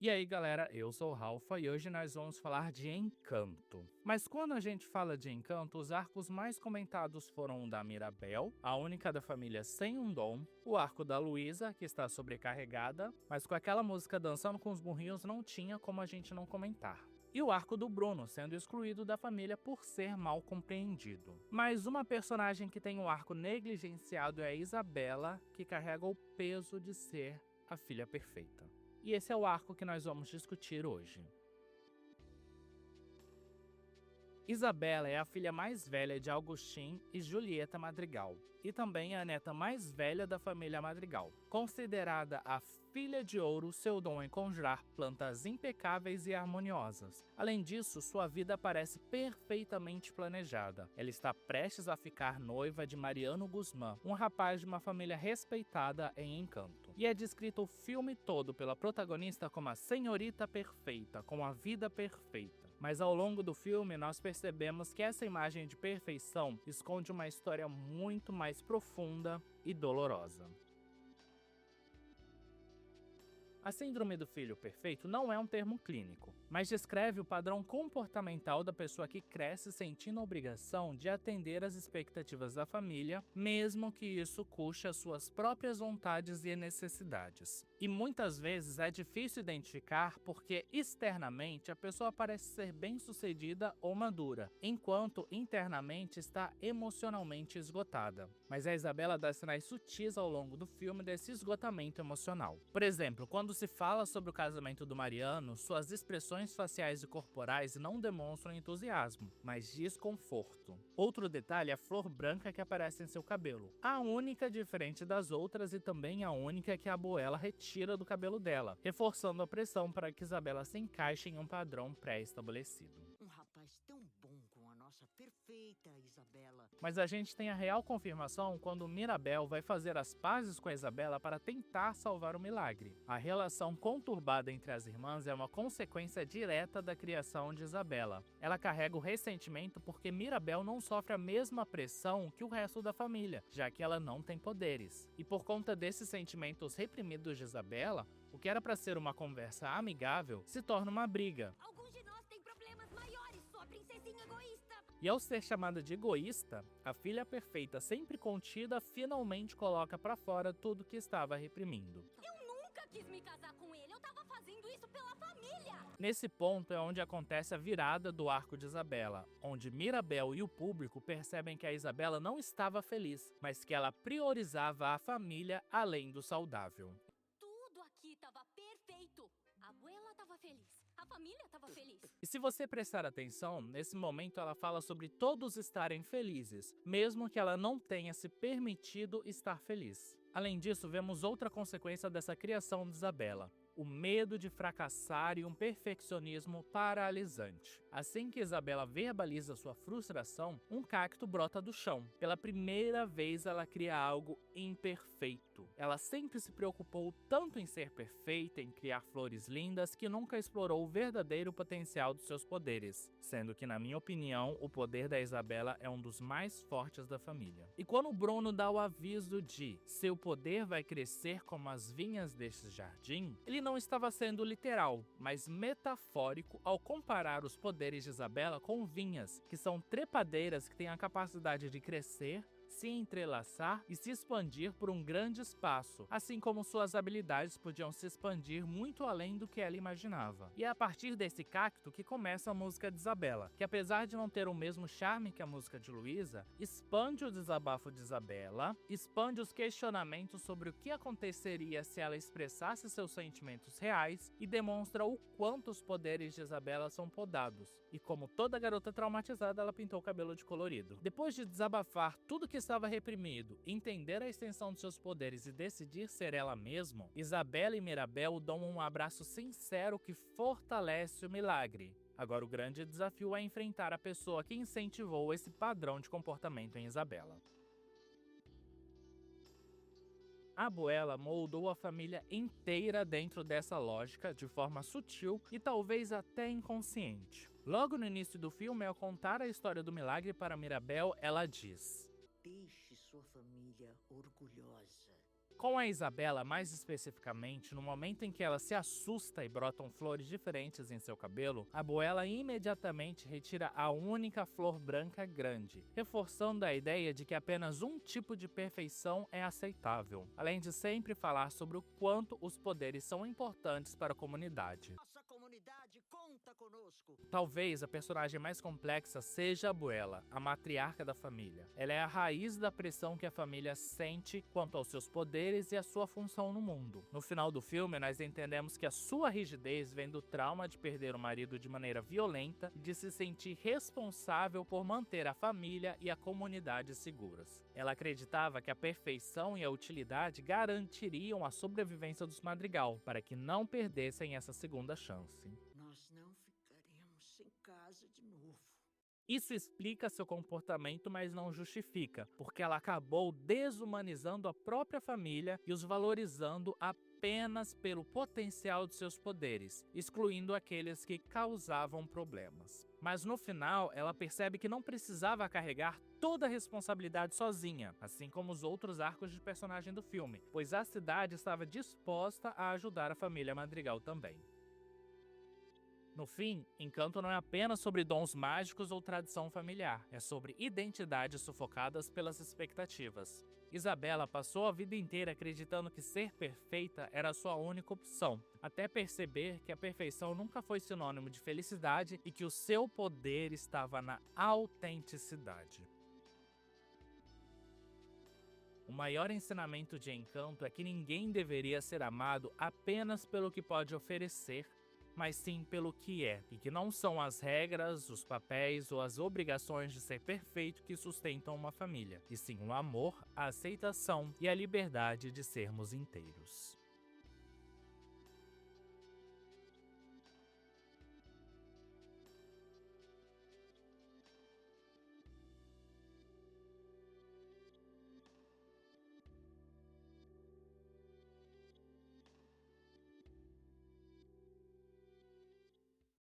E aí galera, eu sou o Ralfa e hoje nós vamos falar de Encanto. Mas quando a gente fala de Encanto, os arcos mais comentados foram o da Mirabel, a única da família sem um dom, o arco da Luísa, que está sobrecarregada, mas com aquela música dançando com os burrinhos não tinha como a gente não comentar. E o arco do Bruno, sendo excluído da família por ser mal compreendido. Mas uma personagem que tem um arco negligenciado é a Isabela, que carrega o peso de ser a filha perfeita. E esse é o arco que nós vamos discutir hoje. Isabela é a filha mais velha de Agustin e Julieta Madrigal, e também a neta mais velha da família Madrigal. Considerada a filha de ouro, seu dom é conjurar plantas impecáveis e harmoniosas. Além disso, sua vida parece perfeitamente planejada. Ela está prestes a ficar noiva de Mariano Guzmán, um rapaz de uma família respeitada em Encanto. E é descrito o filme todo pela protagonista como a senhorita perfeita, com a vida perfeita. Mas ao longo do filme, nós percebemos que essa imagem de perfeição esconde uma história muito mais profunda e dolorosa. A síndrome do filho perfeito não é um termo clínico, mas descreve o padrão comportamental da pessoa que cresce sentindo a obrigação de atender às expectativas da família, mesmo que isso custe as suas próprias vontades e necessidades. E muitas vezes é difícil identificar porque externamente a pessoa parece ser bem-sucedida ou madura, enquanto internamente está emocionalmente esgotada. Mas a Isabela dá sinais sutis ao longo do filme desse esgotamento emocional. Por exemplo, quando se fala sobre o casamento do Mariano, suas expressões faciais e corporais não demonstram entusiasmo, mas desconforto. Outro detalhe é a flor branca que aparece em seu cabelo, a única diferente das outras e também a única que a Abuela retira do cabelo dela, reforçando a pressão para que Isabela se encaixe em um padrão pré-estabelecido. Um rapaz tão bom com a nossa perfeita Isabela. Mas a gente tem a real confirmação quando Mirabel vai fazer as pazes com a Isabela para tentar salvar o milagre. A relação conturbada entre as irmãs é uma consequência direta da criação de Isabela. Ela carrega o ressentimento porque Mirabel não sofre a mesma pressão que o resto da família, já que ela não tem poderes. E por conta desses sentimentos reprimidos de Isabela, o que era para ser uma conversa amigável se torna uma briga. Alguns de nós têm problemas maiores, sua princesinha egoísta. E ao ser chamada de egoísta, a filha perfeita sempre contida finalmente coloca pra fora tudo que estava reprimindo. Eu nunca quis me casar com ele, eu tava fazendo isso pela família. Nesse ponto é onde acontece a virada do arco de Isabela, onde Mirabel e o público percebem que a Isabela não estava feliz, mas que ela priorizava a família além do saudável. Tudo aqui tava perfeito. A abuela tava feliz, a família tava feliz. E se você prestar atenção, nesse momento ela fala sobre todos estarem felizes, mesmo que ela não tenha se permitido estar feliz. Além disso, vemos outra consequência dessa criação de Isabela: o medo de fracassar e um perfeccionismo paralisante. Assim que Isabela verbaliza sua frustração, um cacto brota do chão. Pela primeira vez ela cria algo imperfeito. Ela sempre se preocupou tanto em ser perfeita, em criar flores lindas, que nunca explorou o verdadeiro potencial dos seus poderes, sendo que, na minha opinião, o poder da Isabela é um dos mais fortes da família. E quando o Bruno dá o aviso de seu poder vai crescer como as vinhas deste jardim, ele não estava sendo literal, mas metafórico ao comparar os poderes de Isabela com vinhas, que são trepadeiras que têm a capacidade de crescer, se entrelaçar e se expandir por um grande espaço, assim como suas habilidades podiam se expandir muito além do que ela imaginava. E é a partir desse cacto que começa a música de Isabela, que apesar de não ter o mesmo charme que a música de Luísa, expande o desabafo de Isabela, expande os questionamentos sobre o que aconteceria se ela expressasse seus sentimentos reais e demonstra o quanto os poderes de Isabela são podados. E como toda garota traumatizada, ela pintou o cabelo de colorido. Depois de desabafar tudo que estava reprimido, entender a extensão de seus poderes e decidir ser ela mesma, Isabela e Mirabel dão um abraço sincero que fortalece o milagre. Agora o grande desafio é enfrentar a pessoa que incentivou esse padrão de comportamento em Isabela. A Abuela moldou a família inteira dentro dessa lógica de forma sutil e talvez até inconsciente. Logo no início do filme, ao contar a história do milagre para Mirabel, ela diz: Deixe sua família orgulhosa. Com a Isabela, mais especificamente, no momento em que ela se assusta e brotam flores diferentes em seu cabelo, a Abuela imediatamente retira a única flor branca grande, reforçando a ideia de que apenas um tipo de perfeição é aceitável, além de sempre falar sobre o quanto os poderes são importantes para a comunidade. Nossa comunidade conta conosco. Talvez a personagem mais complexa seja a Abuela, a matriarca da família. Ela é a raiz da pressão que a família sente quanto aos seus poderes e a sua função no mundo. No final do filme, nós entendemos que a sua rigidez vem do trauma de perder o marido de maneira violenta e de se sentir responsável por manter a família e a comunidade seguras. Ela acreditava que a perfeição e a utilidade garantiriam a sobrevivência dos Madrigal, para que não perdessem essa segunda chance. Nós não ficaremos sem casa de novo. Isso explica seu comportamento, mas não justifica, porque ela acabou desumanizando a própria família e os valorizando apenas pelo potencial de seus poderes, excluindo aqueles que causavam problemas. Mas no final, ela percebe que não precisava carregar toda a responsabilidade sozinha, assim como os outros arcos de personagem do filme, pois a cidade estava disposta a ajudar a família Madrigal também. No fim, Encanto não é apenas sobre dons mágicos ou tradição familiar, é sobre identidades sufocadas pelas expectativas. Isabela passou a vida inteira acreditando que ser perfeita era a sua única opção, até perceber que a perfeição nunca foi sinônimo de felicidade e que o seu poder estava na autenticidade. O maior ensinamento de Encanto é que ninguém deveria ser amado apenas pelo que pode oferecer, mas sim pelo que é, e que não são as regras, os papéis ou as obrigações de ser perfeito que sustentam uma família, e sim o amor, a aceitação e a liberdade de sermos inteiros.